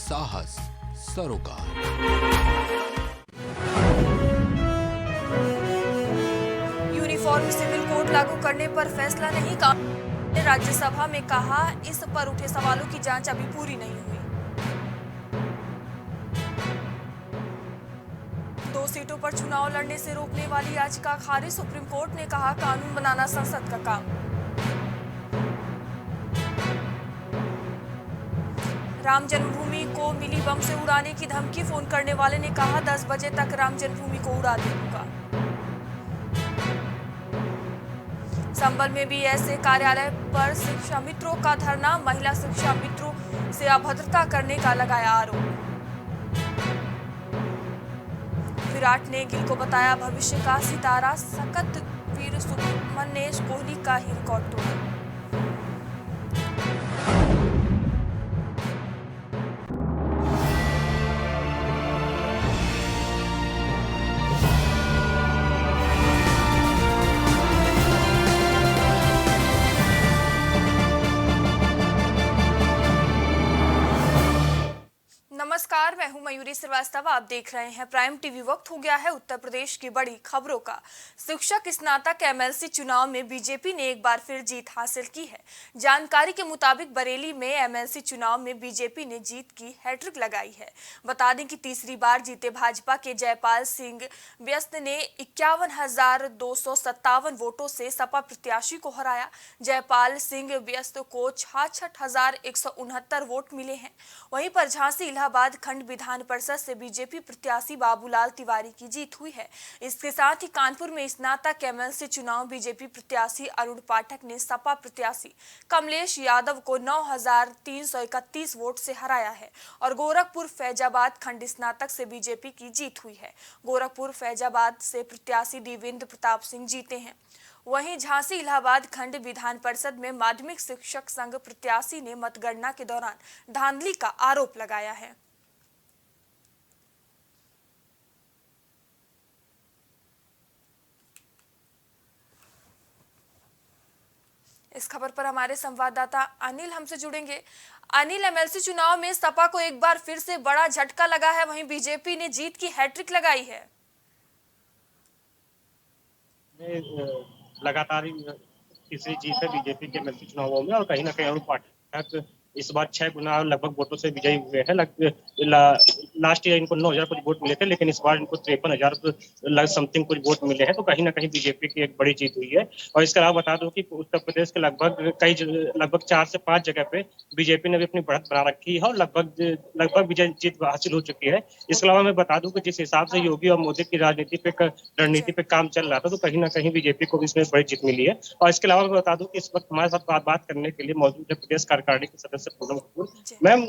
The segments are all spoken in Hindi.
साहस सरोकार। यूनिफॉर्म सिविल कोड लागू करने पर फैसला नहीं। कांग्रेस ने राज्यसभा में कहा, इस पर उठे सवालों की जांच अभी पूरी नहीं हुई। 2 सीटों पर चुनाव लड़ने से रोकने वाली याचिका खारिज। सुप्रीम कोर्ट ने कहा, कानून बनाना संसद का काम। राम जन्मभूमि को मिली बम से उड़ाने की धमकी। फोन करने वाले ने कहा, 10 बजे तक राम जन्मभूमि को उड़ा दूंगा। संबल में भी ऐसे कार्यालय पर शिक्षा मित्रों का धरना। महिला शिक्षा मित्रों से अभद्रता करने का लगाया आरोप। विराट ने गिल को बताया भविष्य का सितारा। सकत वीर सुब्रमण्यम ने कोहली का ही रिकॉर्ड तोड़ा। नमस्कार, मैं हूं मयूरी श्रीवास्तव। आप देख रहे हैं प्राइम टीवी। वक्त हो गया है उत्तर प्रदेश की बड़ी खबरों का। शिक्षक स्नातक एमएलसी चुनाव में बीजेपी ने एक बार फिर जीत हासिल की है। जानकारी के मुताबिक बरेली में एमएलसी चुनाव में बीजेपी ने जीत की हैट्रिक लगाई है। बता दें कि तीसरी बार जीते भाजपा के जयपाल सिंह व्यस्त ने 51,257 वोटों से सपा प्रत्याशी को हराया। जयपाल सिंह व्यस्त को 66,169 वोट मिले हैं। वहीं पर झांसी इलाहाबाद खंड विधान परिषद से बीजेपी प्रत्याशी बाबूलाल तिवारी की जीत हुई है। इसके साथ ही कानपुर में स्नातक एमएलसी चुनाव बीजेपी प्रत्याशी अरुण पाठक ने सपा प्रत्याशी कमलेश यादव को 9,331 वोट से हराया है। और गोरखपुर फैजाबाद खंड स्नातक से बीजेपी की जीत हुई है। गोरखपुर फैजाबाद से प्रत्याशी देवेंद्र प्रताप सिंह जीते हैं। वहीं झांसी इलाहाबाद खंड विधान परिषद में माध्यमिक शिक्षक संघ प्रत्याशी ने मतगणना के दौरान धांधली का आरोप लगाया है। इस खबर पर हमारे संवाददाता अनिल हमसे जुड़ेंगे। अनिल, एमएलसी चुनाव में सपा को एक बार फिर से बड़ा झटका लगा है, वहीं बीजेपी ने जीत की हैट्रिक लगाई है। लगातार तीसरी जीत है बीजेपी के एमएलसी चुनावों में और कहीं ना कहीं अरुण पाठक इस बार 6 गुना लगभग वोटों से विजयी हुए हैं। लास्ट ईयर इनको 9,000 कुछ वोट मिले थे, लेकिन इस बार इनको 53,000 समथिंग कुछ वोट मिले हैं। तो कहीं ना कहीं बीजेपी की एक बड़ी जीत हुई है। और इसके अलावा बता दूं कि उत्तर प्रदेश के लगभग 4 से 5 जगह पे बीजेपी ने भी अपनी बढ़त बना रखी है और लगभग विजय जीत हासिल हो चुकी है। इसके अलावा मैं बता दूं कि जिस हिसाब से योगी और मोदी की रणनीति पे काम चल रहा था, तो कहीं ना कहीं बीजेपी को भी इसमें बड़ी जीत मिली है। और इसके अलावा मैं बता दूं कि इस वक्त हमारे साथ बात करने के लिए मौजूद है प्रदेश कार्यकारिणी के सदस्य पूनम कपूर। मैम,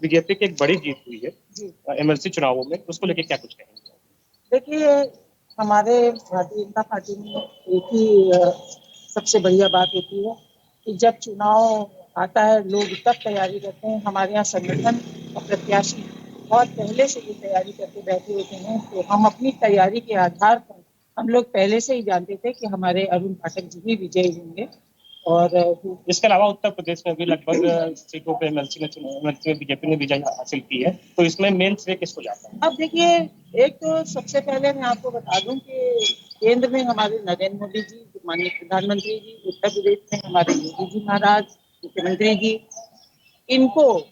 बीजेपी की एक बड़ी जीत हुई है एमएलसी चुनावों में, उसको लेके क्या कुछ कहेंगे? देखिए, हमारे भारतीय जनता पार्टी में एक ही सबसे बढ़िया बात होती है कि जब चुनाव आता है लोग तब तैयारी करते हैं। हमारे यहाँ संगठन और प्रत्याशी बहुत पहले से ये तैयारी करके बैठे होते हैं। तो हम अपनी तैयारी के आधार पर हम लोग पहले से ही जानते थे कि हमारे अरुण पाठक जी भी विजयी होंगे। और इसके अलावा उत्तर प्रदेश में भी लगभग सीटों पे एमएलसी में बीजेपी ने विजय हासिल की है। तो इसमें मेन श्रेय किसको जाता है? अब देखिए, एक तो सबसे पहले मैं आपको बता दूं कि केंद्र में हमारे नरेंद्र मोदी जी, माननीय प्रधानमंत्री जी, उत्तर प्रदेश में हमारे योगी जी महाराज, मुख्यमंत्री जी, इनको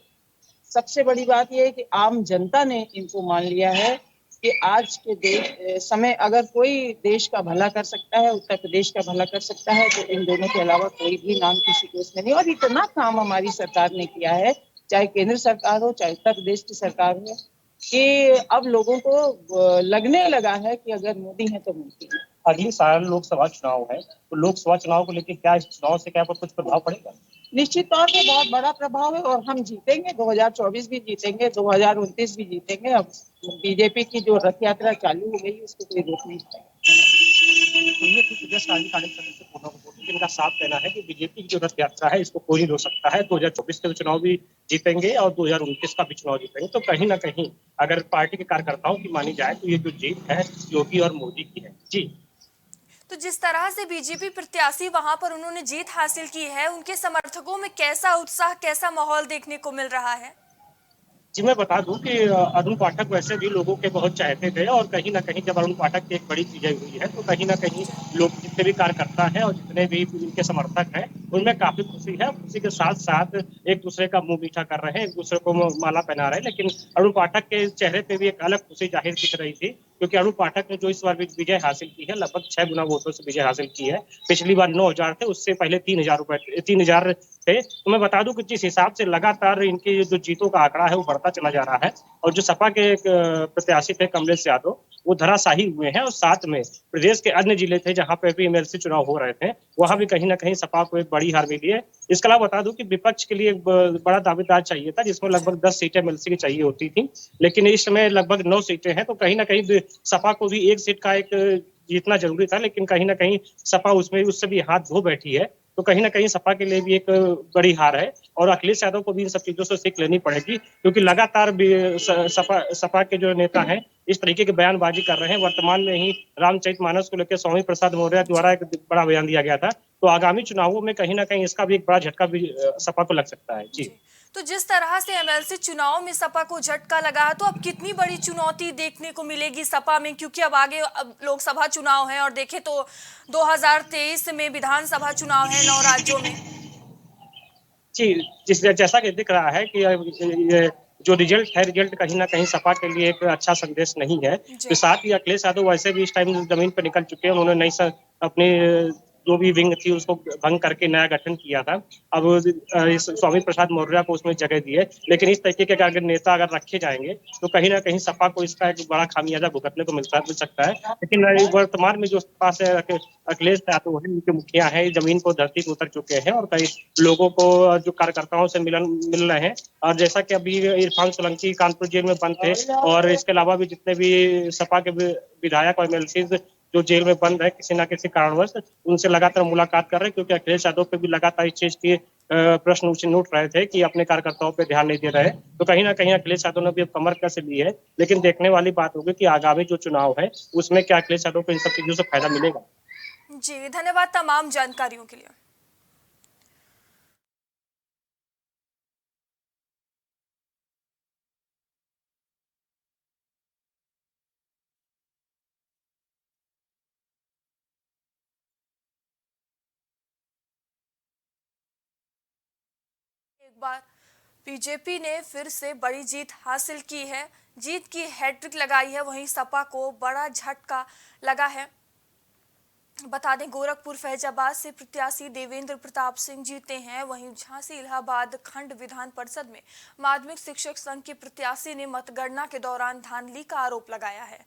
सबसे बड़ी बात यह है कि आम जनता ने इनको मान लिया है कि आज के समय अगर कोई देश का भला कर सकता है, उत्तर प्रदेश का भला कर सकता है, तो इन दोनों के अलावा कोई भी नाम किसी को इसमें नहीं। और इतना काम हमारी सरकार ने किया है, चाहे केंद्र सरकार हो चाहे उत्तर प्रदेश की सरकार हो, कि अब लोगों को लगने लगा है कि अगर मोदी है तो मोदी है। अगली साल लोकसभा चुनाव है, तो लोकसभा चुनाव को लेकर क्या इस चुनाव से क्या पर कुछ प्रभाव पड़ेगा? निश्चित तौर पे बहुत बड़ा प्रभाव है और हम जीतेंगे। 2024 भी जीतेंगे, 2029 भी जीतेंगे। अब बीजेपी की जो रथ यात्रा चालू हो गई उसको कोई रोक नहीं पाएगा। तो ये प्रदेश कार्यकारिणी सदस्य पूनम कपूर, जिनका साफ कहना है कि बीजेपी की जो रथ यात्रा है इसको कोई नहीं रोक सकता है। 2024 के चुनाव भी जीतेंगे और 2029 का भी चुनाव जीतेंगे। तो कहीं ना कहीं अगर पार्टी के कार्यकर्ताओं की मानी जाए तो ये जो जीत है योगी और मोदी की है। जी, तो जिस तरह से बीजेपी प्रत्याशी वहां पर उन्होंने जीत हासिल की है, उनके समर्थकों में कैसा उत्साह, कैसा माहौल देखने को मिल रहा है? जी, मैं बता दूं कि अरुण पाठक वैसे भी लोगों के बहुत चाहते थे और कहीं न कहीं जब अरुण पाठक की एक बड़ी विजय हुई है, तो कहीं न कहीं लोग जितने भी कार्यकर्ता हैं और जितने भी उनके समर्थक हैं, उनमें काफ़ी खुशी है। खुशी के साथ-साथ एक-दूसरे का मुँह मीठा कर रहे हैं, एक-दूसरे को माला पहना रहे हैं। लेकिन अरुण पाठक के चेहरे पे भी एक अलग खुशी ज़ाहिर दिख रही थी, क्योंकि अरुण पाठक ने जो इस बार भी विजय हासिल की है, लगभग 6 गुना वोटों से विजय हासिल की है। पिछली बार 9,000 थे, उससे पहले 3,000 थे। तो मैं बता दूं कि जिस हिसाब से लगातार इनकी जो जीतों का आंकड़ा है वो बढ़ता चला जा रहा है और जो सपा के एक प्रत्याशी थे कमलेश यादव, वो धराशायी हुए हैं और साथ में प्रदेश के अन्य जिले थे जहां पर भी एमएलसी चुनाव हो रहे थे, वहां भी कहीं ना कहीं सपा को एक बड़ी हार मिली है। इसके अलावा बता दूं कि विपक्ष के लिए एक बड़ा दावेदार चाहिए था, जिसमें लगभग 10 सीटें एमएलसी की चाहिए होती थी, लेकिन इस समय लगभग 9 सीटें हैं, तो कहीं ना कहीं सपा को भी एक सीट का एक जीतना जरूरी था, लेकिन कहीं ना कहीं सपा उसमें उससे भी हाथ धो बैठी है। तो कहीं ना कहीं सपा के लिए भी एक बड़ी हार है और अखिलेश यादव को भी इन सब चीजों से सीख लेनी पड़ेगी, क्योंकि लगातार सपा के जो नेता हैं इस तरीके की बयानबाजी कर रहे हैं। वर्तमान में ही रामचरितमानस को लेकर स्वामी प्रसाद मौर्य द्वारा एक बड़ा बयान दिया गया था, तो आगामी चुनावों में कहीं ना कहीं इसका भी एक बड़ा झटका भी सपा को लग सकता है। जी, तो जिस तरह से एमएलसी चुनाव में सपा को झटका लगा है, तो अब कितनी बड़ी चुनौती देखने को मिलेगी सपा में, क्योंकि अब आगे अब लोकसभा चुनाव है और देखें तो 2023 में विधानसभा चुनाव है 9 राज्यों में। जी, जैसा कि दिख रहा है कि ये जो रिजल्ट है, रिजल्ट कहीं न कहीं सपा के लिए एक अच्छा संदेश नहीं है। तो जी, साथ ही अखिलेश यादव वैसे भी इस टाइम ज़मीन पे निकल चुके हैं। उन्होंने नई स अपनी जो भी विंग थी उसको भंग करके नया गठन किया था। अब इस स्वामी प्रसाद मौर्य को उसमें जगह दी है। लेकिन इस तरीके के अगर नेता अगर रखे जाएँगे, तो कहीं न कहीं सपा को इसका एक बड़ा खामियाजा भुगतने को मिल सकता है। लेकिन वर्तमान में जो सपा से अखिलेश यादव हैं, उनके मुखिया हैं, ज़मीन को धरती पे उतर चुके हैं और कई लोगों को जो कार्यकर्ताओं से मिल रहे हैं। और जैसा कि अभी इरफान सोलंकी कानपुर जेल में बंद थे और इसके अलावा भी जितने भी सपा के विधायक और एमएलसी जो जेल में बंद है किसी न किसी कारणवश, उनसे लगातार मुलाकात कर रहे हैं, क्योंकि अखिलेश यादव पे भी लगातार इस चीज की प्रश्न उठ रहे थे कि अपने कार्यकर्ताओं पे ध्यान नहीं दे रहे। तो कहीं ना कहीं अखिलेश यादव ने भी अब कमर कस ली है। लेकिन देखने वाली बात होगी कि आगामी जो चुनाव है उसमें क्या अखिलेश यादव को इन सब चीजों से फायदा मिलेगा। जी, धन्यवाद तमाम जानकारियों के लिए। एक बार बीजेपी ने फिर से बड़ी जीत हासिल की है, जीत की हैट्रिक लगाई है, वहीं सपा को बड़ा झटका लगा है। बता दें गोरखपुर फैजाबाद से प्रत्याशी देवेंद्र प्रताप सिंह जीते हैं, वहीं झांसी इलाहाबाद खंड विधान परिषद में माध्यमिक शिक्षक संघ के प्रत्याशी ने मतगणना के दौरान धांधली का आरोप लगाया है।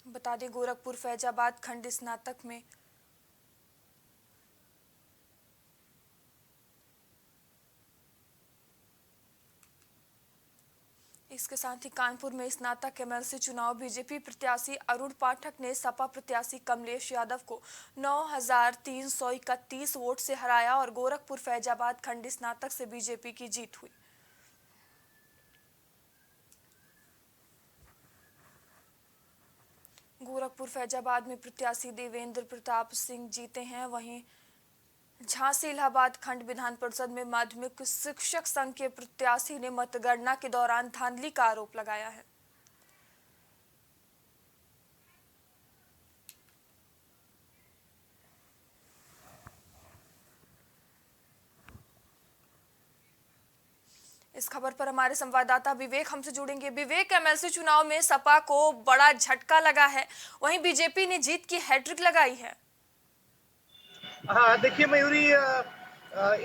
बता दें गोरखपुर फैजाबाद खंड स्नातक में इसके साथ ही कानपुर में स्नातक एमएलसी चुनाव बीजेपी प्रत्याशी अरुण पाठक ने सपा प्रत्याशी कमलेश यादव को 9,331 वोट से हराया और गोरखपुर फैजाबाद खंड स्नातक से बीजेपी की जीत हुई। गोरखपुर फैजाबाद में प्रत्याशी देवेंद्र प्रताप सिंह जीते हैं, वहीं झांसी इलाहाबाद खंड विधान परिषद में माध्यमिक शिक्षक संघ के प्रत्याशी ने मतगणना के दौरान धांधली का आरोप लगाया है। इस खबर पर हमारे संवाददाता विवेक हमसे जुड़ेंगे। विवेक, एमएलसी चुनाव में सपा को बड़ा झटका लगा है, वहीं बीजेपी ने जीत की हैट्रिक लगाई है। हाँ, देखिए मयूरी,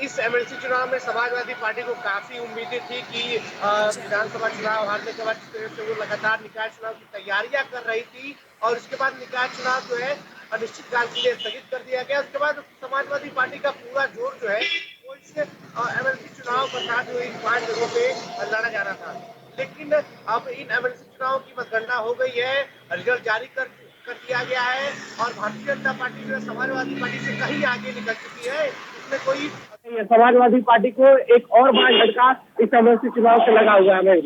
इस एमएलसी चुनाव में समाजवादी पार्टी को काफी उम्मीदें थी कि विधानसभा चुनाव हारने के बाद से वो लगातार निकाय चुनाव की तैयारियां कर रही थी और उसके बाद निकाय चुनाव जो है अनिश्चित काल के लिए स्थगित कर दिया गया। उसके बाद समाजवादी पार्टी का पूरा जोर जो है वो इस एमएलसी चुनाव पर था जो इन 5 जगहों पे लड़ा जाना था। लेकिन अब इन एमएलसी चुनाव की मतगणना हो गई है, रिजल्ट जारी कर कर दिया गया है और भारतीय जनता पार्टी जो है समाजवादी पार्टी से कहीं आगे निकल चुकी है। इसमें कोई समाजवादी पार्टी को एक और बड़ा झटका इस अमेठी चुनाव से लगा हुआ है।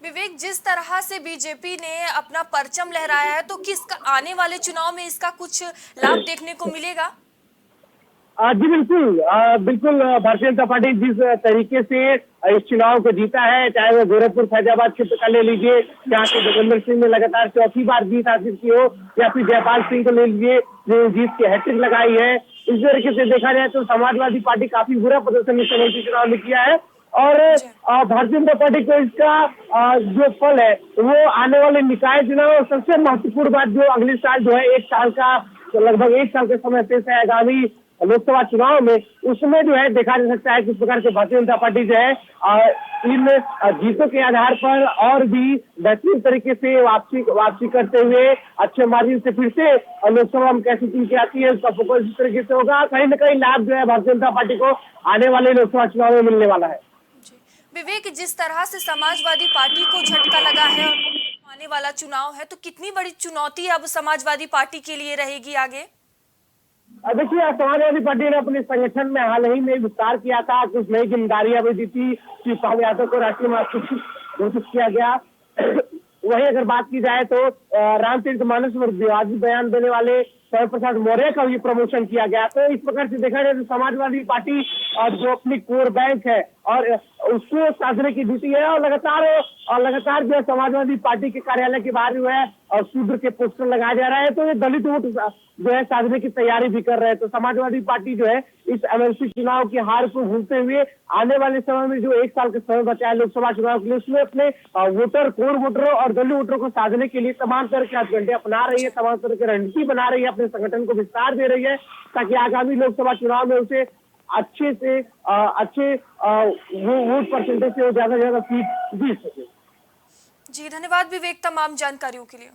विवेक, जिस तरह से बीजेपी ने अपना परचम लहराया है, तो किस आने वाले चुनाव में इसका कुछ लाभ देखने को मिलेगा? जी बिल्कुल, बिल्कुल। भारतीय जनता पार्टी जिस तरीके से इस चुनाव को जीता है, चाहे वो गोरखपुर फैजाबाद क्षेत्र का ले लीजिए, जहाँ से जोगेंद्र सिंह ने लगातार चौथी बार जीत हासिल की हो, या फिर जयपाल सिंह को ले लीजिए जो जीत की हैट्रिक लगाई है। इस तरीके से देखा जाए तो समाजवादी पार्टी काफी बुरा प्रदर्शन इस अमेठी चुनाव में किया है और भारतीय जनता पार्टी को इसका जो फल है वो आने वाले निकाय चुनाव, सबसे महत्वपूर्ण बात जो अगले साल जो है 1 साल का, लगभग 1 साल के समय शेष है आगामी लोकसभा चुनाव में, उसमें जो है देखा जा सकता है किस प्रकार से भारतीय जनता पार्टी जो है इन जीतों के आधार पर और भी बेहतरीन तरीके से वापसी करते हुए अच्छे मार्जिन से फिर से लोकसभा में कैसी टीम की आती है उसका फोकस इस तरीके से होगा। कहीं न कहीं लाभ जो है भारतीय जनता पार्टी को आने वाले लोकसभा चुनाव में मिलने वाला है। विवेक, जिस तरह से समाजवादी पार्टी को झटका लगा है और आने वाला चुनाव है, तो कितनी बड़ी चुनौती अब समाजवादी पार्टी के लिए रहेगी आगे? देखिए, समाजवादी पार्टी ने अपने संगठन में हाल ही में विस्तार किया था, कुछ नई जिम्मेदारियां भी दी थी। श्री पाल यादव को राष्ट्रीय महासचिव घोषित किया गया। वहीं अगर बात की जाए तो रामतीर्थ मानस पर विवादित बयान देने वाले श्यामा प्रसाद मौर्य का भी प्रमोशन किया गया। तो इस प्रकार से देखा जाए तो समाजवादी पार्टी जो अपनी कोर बैंक है और उसको साधने की ड्यूटी है और लगातार जो है समाजवादी पार्टी के कार्यालय के बाहर जो है और शूद्र के पोस्टर लगाए जा रहे हैं। तो ये दलित वोट जो है साधने की तैयारी भी कर रहे हैं। तो समाजवादी पार्टी जो है इस अमेठी चुनाव की हार को भूलते हुए आने वाले समय में जो 1 साल का समय बचा है लोकसभा चुनाव के लिए, उसमें अपने कोर वोटरों और दलित वोटरों को साधने के लिए तमाम तरह के हथकंडे अपना रही है, तमाम तरह की रणनीति बना रही है, अपने संगठन को विस्तार दे रही है ताकि आगामी लोकसभा चुनाव में उसे अच्छे वोट परसेंटेज से ज्यादा से ज्यादा सीट जीत सके। जी धन्यवाद विवेक तमाम जानकारियों के लिए।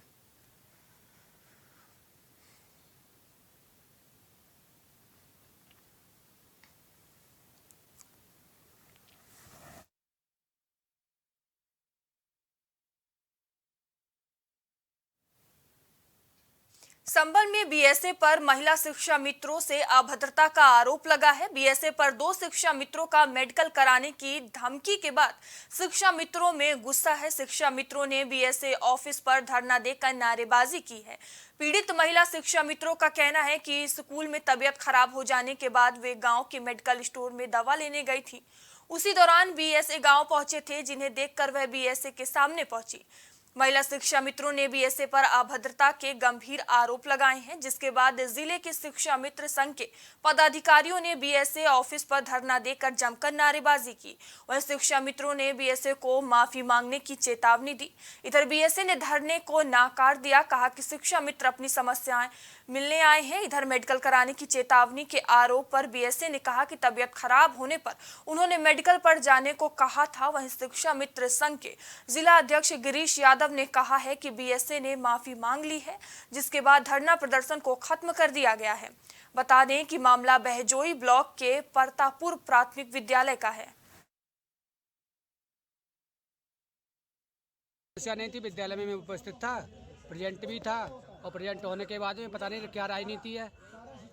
संबल में बीएसए पर महिला शिक्षा मित्रों से अभद्रता का आरोप लगा है। बीएसए पर 2 शिक्षा मित्रों का मेडिकल कराने की धमकी के बाद शिक्षा मित्रों में गुस्सा है। शिक्षा मित्रों ने बीएसए ऑफिस पर धरना देकर नारेबाजी की है। पीड़ित महिला शिक्षा मित्रों का कहना है कि स्कूल में तबीयत खराब हो जाने के बाद वे गांव के मेडिकल स्टोर में दवा लेने गई थी। उसी दौरान बीएसए गांव पहुंचे थे, जिन्हें देखकर वह बीएसए के सामने पहुंची। महिला शिक्षा मित्रों ने बीएसए पर अभद्रता के गंभीर आरोप लगाए हैं, जिसके बाद जिले के शिक्षा मित्र संघ के पदाधिकारियों ने बीएसए ऑफिस पर धरना देकर जमकर नारेबाजी की। वहीं शिक्षा मित्रों ने बीएसए को माफी मांगने की चेतावनी दी। इधर बीएसए ने धरने को नाकार दिया, कहा कि शिक्षा मित्र अपनी समस्याएं मिलने आए हैं। इधर मेडिकल कराने की चेतावनी के आरोप पर बीएसए ने कहा कि तबीयत खराब होने पर उन्होंने मेडिकल पर जाने को कहा था। वहीं शिक्षा मित्र संघ के जिला अध्यक्ष गिरीश यादव ने कहा है कि बीएसए ने माफी मांग ली है, जिसके बाद धरना प्रदर्शन को खत्म कर दिया गया है। बता दें कि मामला बहजोई ब्लॉक के परतापुर प्राथमिक विद्यालय का है। नहीं थी, विद्यालय में मैं उपस्थित था, प्रेजेंट भी था और प्रेजेंट होने के बाद में पता नहीं क्या राजनीति है।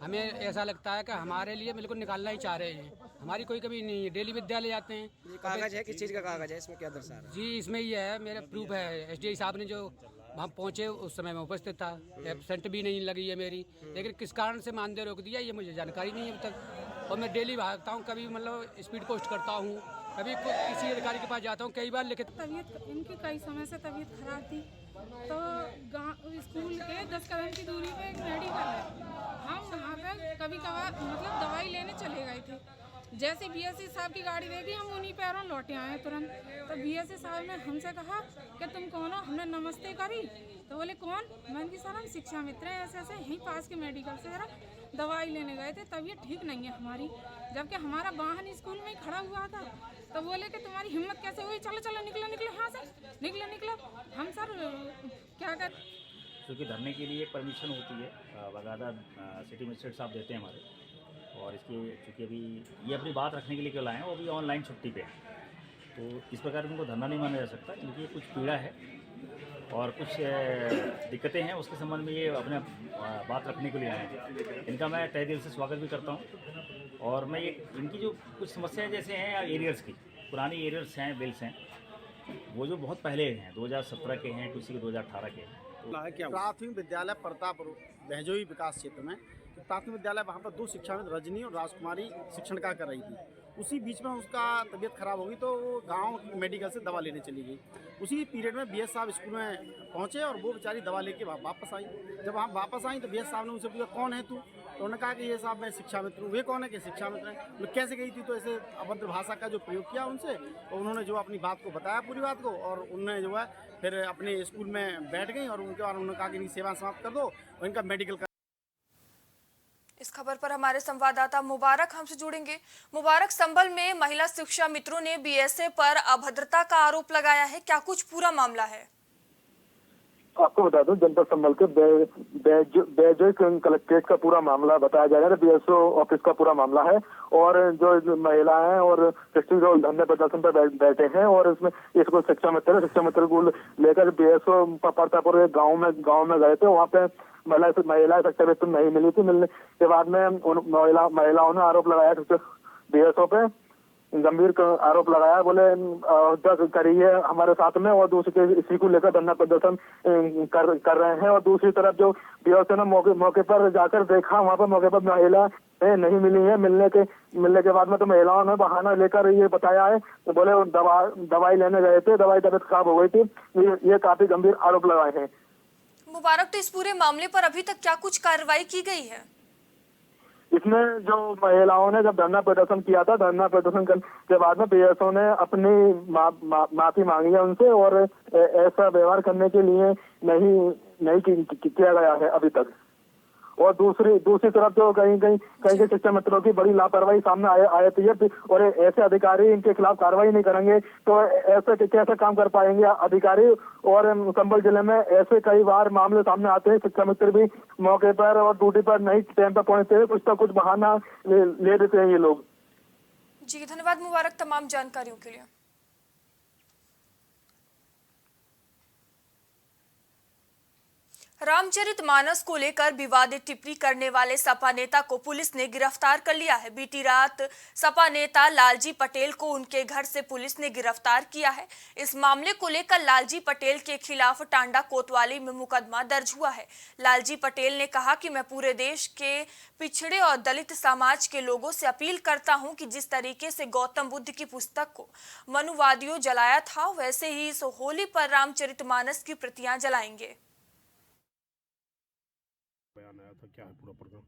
हमें ऐसा लगता है कि हमारे लिए बिल्कुल निकालना ही चाह रहे हैं। हमारी कोई कभी नहीं है, डेली विद्यालय जाते हैं। ये कागज है, किस चीज़ का कागज है, इसमें क्या दर्शा रहा है? जी इसमें ये है, मेरा प्रूफ है। एसडीआई साहब ने जो वहाँ पहुँचे उस समय मैं उपस्थित था, एब्सेंट भी नहीं लगी है मेरी, लेकिन किस कारण से मानदेय रोक दिया ये मुझे जानकारी नहीं है अब तक। और मैं डेली भागता हूँ, कभी मतलब स्पीड पोस्ट करता हूँ, कभी किसी अधिकारी के पास जाता हूँ, कई बार लिखित। तबीयत इनकी कई समय से तबीयत खराब थी, तो स्कूल के 10 कदम की दूरी पे एक मेडिकल है, हम वहाँ पे कभी कभार मतलब दवाई लेने चले गए थे। जैसे बीएससी साहब की गाड़ी देखी, हम उन्हीं पैरों लौटे आए तुरंत। तो बीएससी साहब ने हमसे कहा कि तुम कौन हो, हमने नमस्ते करी तो बोले कौन, मैंने कि सर हम शिक्षा मित्र हैं, ऐसे ऐसे यहीं पास के मेडिकल से जरा दवाई लेने गए थे, तबीयत ठीक नहीं है हमारी। जबकि हमारा वाहन स्कूल में ही खड़ा हुआ था, तो बोले कि तुम्हारी हिम्मत कैसे हुई, चलो चलो निकलो निकलो यहाँ से, निकलो निकलो। हम सर क्या कर, क्योंकि धरने के लिए परमिशन होती है, बकायदा सिटी मजिस्ट्रेट साहब देते हैं हमारे। और इसके चूँकि अभी ये अपनी बात रखने के लिए क्यों लाए हैं, वो अभी ऑनलाइन छुट्टी पे है, तो इस प्रकार उनको धरना नहीं माना जा सकता, क्योंकि कुछ पीड़ा है और कुछ दिक्कतें हैं उसके संबंध में ये अपने बात रखने के लिए आए हैं। इनका मैं तहे दिल से स्वागत भी करता हूँ। और मैं ये इनकी जो कुछ समस्याएं जैसे हैं एरियर्स की, पुरानी एरियर्स हैं, बिल्स हैं, वो जो बहुत पहले हैं, 2017 के हैं, किसी के 2018 के हैं। प्राथमिक विद्यालय प्रतापपुर बहजोई विकास क्षेत्र में प्राथमिक विद्यालय, वहाँ पर 2 शिक्षाविद रजनी और राजकुमारी शिक्षण का कर रही थी। उसी बीच में उसका तबीयत खराब हो गई तो वो गांव मेडिकल से दवा लेने चली गई। उसी पीरियड में बीएस साहब स्कूल में पहुंचे और वो बेचारी दवा लेके वापस आई। जब हम वापस आई तो बीएस साहब ने उनसे पूछा कौन है तू, तो उन्होंने कहा कि ये साहब मैं शिक्षा मित्र हूँ। वे कौन है कि शिक्षा मित्र हैं। मैं कैसे गई थी, तो ऐसे अभद्र भाषा का जो प्रयोग किया उनसे, तो उन्होंने जो अपनी बात को बताया पूरी बात को, और उन्होंने जो है फिर अपने स्कूल में बैठ गई और उनके बाद उन्होंने कहा कि इनकी सेवा समाप्त कर दो और इनका मेडिकल। इस खबर पर हमारे संवाददाता मुबारक हमसे जुड़ेंगे। मुबारक, संभल में महिला शिक्षा मित्रों ने बीएसए पर अभद्रता का आरोप लगाया है, क्या कुछ पूरा मामला है? आपको बता दूं, जनपद संभल के बेजोई कलेक्ट्रेट का पूरा मामला बताया जा रहा है। बीएसओ ऑफिस का पूरा मामला है और जो महिलाएं और शिक्षक जो धरने प्रदर्शन पर बैठे हैं और इसमें इसको शिक्षा मित्र को लेकर बीएसओ प्रतापपुर गाँव में गए थे। वहाँ पे महिला शिक्षा मित्र नहीं मिली थी। मिलने के बाद में उन महिलाओं ने आरोप लगाया बीएसओ पे, गंभीर आरोप लगाया। बोले करिए हमारे साथ में, और दूसरे इसी को लेकर धरना प्रदर्शन कर रहे हैं। और दूसरी तरफ जो बीएसओ ने मौके पर जाकर देखा, वहाँ पर मौके पर महिला नहीं मिली है। मिलने के बाद में तो महिलाओं ने बहाना लेकर ये बताया है, बोले दवाई लेने गए थे, दवाई तबीयत खराब हो गई थी। ये काफी गंभीर आरोप लगाए हैं। मुबारक, तो इस पूरे मामले पर अभी तक क्या कुछ कार्रवाई की गई है? इसमें जो महिलाओं ने जब धरना प्रदर्शन किया था, धरना प्रदर्शन के बाद में बीएसओ ने अपनी माफी मांगी है उनसे, और ऐसा व्यवहार करने के लिए नहीं किया गया है अभी तक। और दूसरी तरफ जो कहीं के शिक्षा मित्रों की बड़ी लापरवाही सामने आती है, और ऐसे अधिकारी इनके खिलाफ कार्रवाई नहीं करेंगे तो ऐसे कैसे काम कर पाएंगे अधिकारी। और संभल जिले में ऐसे कई बार मामले सामने आते हैं, शिक्षा मित्र भी मौके पर और ड्यूटी पर नहीं टाइम पर पहुंचते हैं, कुछ ना कुछ बहाना ले देते हैं ये लोग। जी धन्यवाद मुबारक तमाम जानकारियों के लिए। रामचरितमानस को लेकर विवादित टिप्पणी करने वाले सपा नेता को पुलिस ने गिरफ्तार कर लिया है। बीती रात सपा नेता लालजी पटेल को उनके घर से पुलिस ने गिरफ्तार किया है। इस मामले को लेकर लालजी पटेल के खिलाफ टांडा कोतवाली में मुकदमा दर्ज हुआ है। लालजी पटेल ने कहा कि मैं पूरे देश के पिछड़े और दलित समाज के लोगों से अपील करता हूं कि जिस तरीके से गौतम बुद्ध की पुस्तक को मनुवादियों जलाया था, वैसे ही इस होली पर रामचरितमानस की प्रतियां जलाएंगे। बयान आया था, क्या है पूरा प्रोग्राम?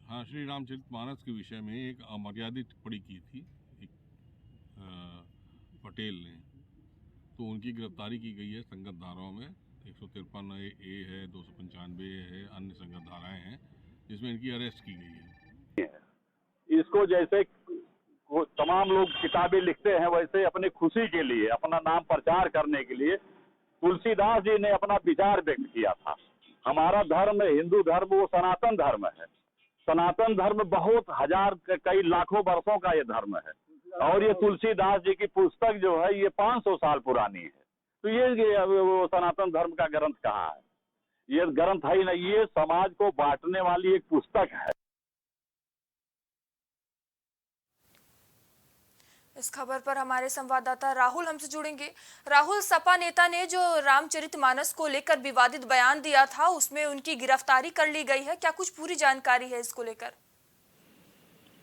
हाँ, श्री रामचरितमानस के विषय में एक अमर्यादित टिप्पणी की थी एक पटेल ने, तो उनकी गिरफ्तारी की गई है संगत धाराओं में। 153 ए है, 295 है, अन्य संगत धाराएं हैं जिसमें इनकी अरेस्ट की गई है। इसको जैसे तमाम लोग किताबें लिखते हैं, वैसे अपनी खुशी के लिए, अपना नाम प्रचार करने के लिए तुलसीदास जी ने अपना विचार व्यक्त किया था। हमारा धर्म, हिंदू धर्म, वो सनातन धर्म है। सनातन धर्म बहुत हजार कई लाखों वर्षों का ये धर्म है, और ये तुलसीदास जी की पुस्तक जो है ये 500 साल पुरानी है। तो ये वो सनातन धर्म का ग्रंथ कहाँ है? ये ग्रंथ है ही नहीं, ये समाज को बांटने वाली एक पुस्तक है। इस खबर पर हमारे संवाददाता राहुल हमसे जुड़ेंगे। राहुल, सपा नेता ने जो रामचरितमानस को लेकर विवादित बयान दिया था, उसमें उनकी गिरफ्तारी कर ली गई है, क्या कुछ पूरी जानकारी है इसको लेकर?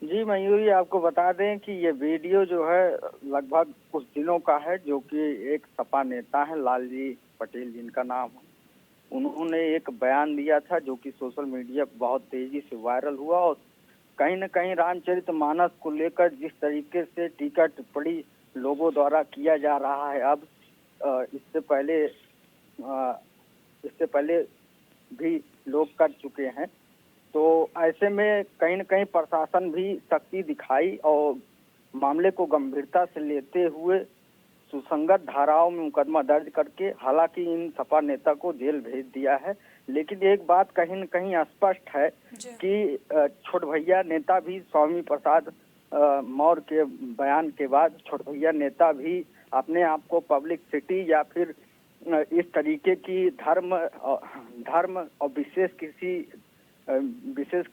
जी मयूरी, आपको बता दें कि ये वीडियो जो है लगभग कुछ दिनों का है, जो कि एक सपा नेता है लालजी पटेल जिनका नाम है, उन्होंने एक बयान दिया था जो कि सोशल मीडिया पर बहुत तेजी से वायरल हुआ। और कहीं न कहीं रामचरितमानस को लेकर जिस तरीके से टीका टिप्पणी लोगों द्वारा किया जा रहा है, अब इससे पहले भी लोग कर चुके हैं, तो ऐसे में कहीं न कहीं प्रशासन भी सख्ती दिखाई और मामले को गंभीरता से लेते हुए सुसंगत धाराओं में मुकदमा दर्ज करके हालांकि इन सपा नेता को जेल भेज दिया है। लेकिन एक बात कहीं न कहीं स्पष्ट है कि छोट भैया नेता भी स्वामी प्रसाद मौर्य के बयान के बाद छोट भैया नेता भी अपने आप को पब्लिक सिटी या फिर इस तरीके की धर्म और विशेष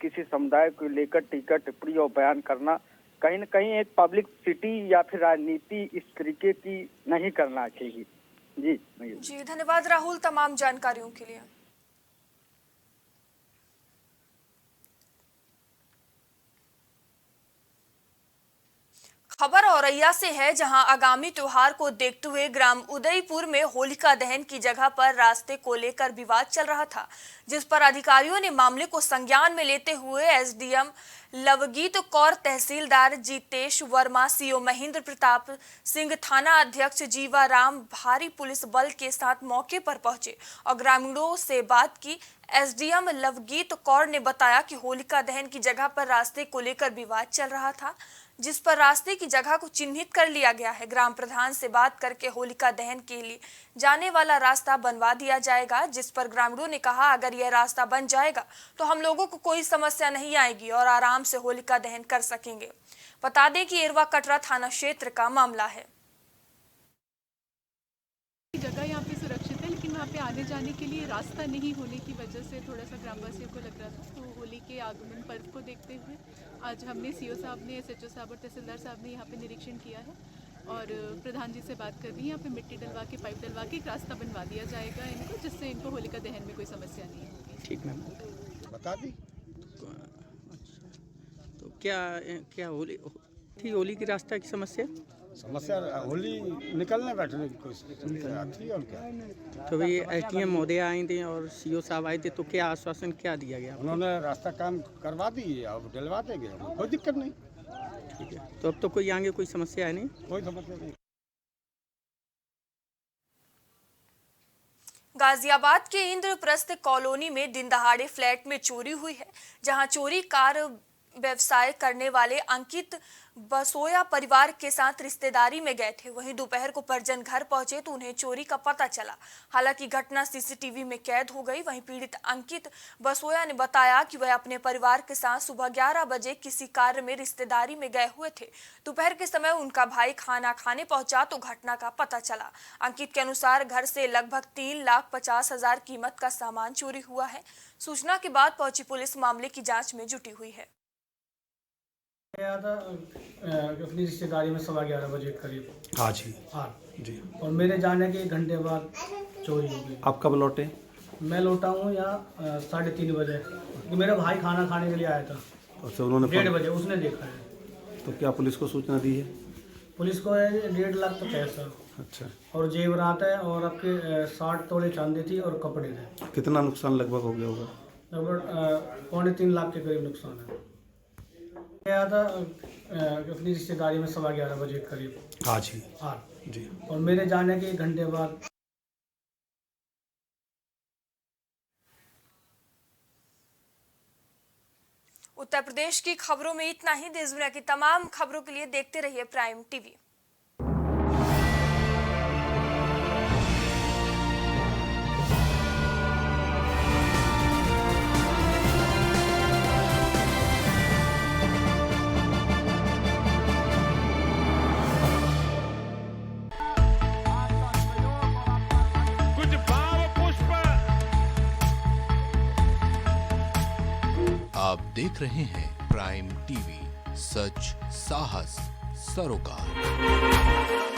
किसी समुदाय को लेकर टीका टिप्पणी और बयान करना कहीं न कहीं एक पब्लिक सिटी या फिर राजनीति इस तरीके की नहीं करना चाहिए। जी धन्यवाद राहुल तमाम जानकारियों के लिए। खबर औरैया से है, जहां आगामी त्योहार को देखते हुए ग्राम उदयपुर में होलिका दहन की जगह पर रास्ते को लेकर विवाद चल रहा था, जिस पर अधिकारियों ने मामले को संज्ञान में लेते हुए एसडीएम लवगीत कौर, तहसीलदार जीतेश वर्मा, सीओ महेंद्र प्रताप सिंह, थाना अध्यक्ष जीवाराम भारी पुलिस बल के साथ मौके पर पहुंचे और ग्रामीणों से बात की। एसडीएम लवगीत कौर ने बताया कि होलिका दहन की जगह पर रास्ते को लेकर विवाद चल रहा था, जिस पर रास्ते की जगह को चिन्हित कर लिया गया है। ग्राम प्रधान से बात करके होलिका दहन के लिए जाने वाला रास्ता बनवा दिया जाएगा, जिस पर ग्रामीणों ने कहा अगर यह रास्ता बन जाएगा तो हम लोगों को कोई समस्या नहीं आएगी और आराम से होलिका दहन कर सकेंगे। बता दें कि एरवा कटरा थाना क्षेत्र का मामला है। जगह यहाँ पे सुरक्षित है, लेकिन वहाँ पे आने जाने के लिए रास्ता नहीं होने की वजह से थोड़ा सा ग्रामवासियों को लग रहा था। तो होली के आगमन पर्व को देखते हुए आज हमने सीओ साहब ने, एसएचओ साहब और तहसीलदार साहब ने यहाँ पे निरीक्षण किया है और प्रधान जी से बात कर दी। यहाँ पे मिट्टी डलवा के, पाइप डलवा के एक रास्ता बनवा दिया जाएगा इनको, जिससे इनको होलिका दहन में कोई समस्या नहीं होगी। ठीक मैम, बता दी। तो क्या होली की रास्ता की समस्या होली निकलने बैठने की कोई समस्या थी और क्या। तो भाई एसडीएम महोदय आए थे और सीओ साहब आए थे, तो क्या आश्वासन क्या दिया गया? उन्होंने रास्ता काम करवा दी, अब डलवा देंगे, कोई दिक्कत नहीं। ठीक है, तो अब तो कोई आगे कोई समस्या है नहीं? कोई समस्या नहीं। गाजियाबाद के इंद्रप्रस्थ कॉलोनी में दिन दहाड़े फ्लैट में चोरी हुई है, जहां चोरी कार व्यवसाय करने वाले अंकित बसोया परिवार के साथ रिश्तेदारी में गए थे। वहीं दोपहर को परिजन घर पहुंचे तो उन्हें चोरी का पता चला। हालांकि घटना सीसीटीवी में कैद हो गई। वहीं पीड़ित अंकित बसोया ने बताया कि वह अपने परिवार के साथ सुबह 11 बजे किसी कार्य में रिश्तेदारी में गए हुए थे। दोपहर के समय उनका भाई खाना खाने पहुंचा तो घटना का पता चला। अंकित के अनुसार घर से लगभग 3,50,000 कीमत का सामान चोरी हुआ है। सूचना के बाद पहुंची पुलिस मामले की जाँच में जुटी हुई है। गया था अपनी रिश्तेदारी में 11:15 बजे करीब। हाँ जी। हाँ जी। और मेरे जाने के 1 घंटे बाद चोरी हो गई। आप कब लौटे? मैं लौटा हूँ यहाँ 3:30 बजे। मेरा भाई खाना खाने के लिए आया था। अच्छा, उन्होंने 1:30 बजे उसने देखा है। तो क्या पुलिस को सूचना दी है? पुलिस को 1.5 लाख तो कैश है। अच्छा। और जेवरात है और आपके 60 तोले चांदी थी और कपड़े थे। कितना नुकसान लगभग हो गया होगा? लगभग 2.25 लाख के करीब नुकसान है। गया था अपनी रिश्तेदारी में 11:15 बजे करीब। हाँ जी। हाँ जी। और मेरे जाने के 1 घंटे बाद। उत्तर प्रदेश की खबरों में इतना ही। देश दुनिया की तमाम खबरों के लिए देखते रहिए प्राइम टीवी। आप देख रहे हैं प्राइम टीवी, सच साहस सरोकार।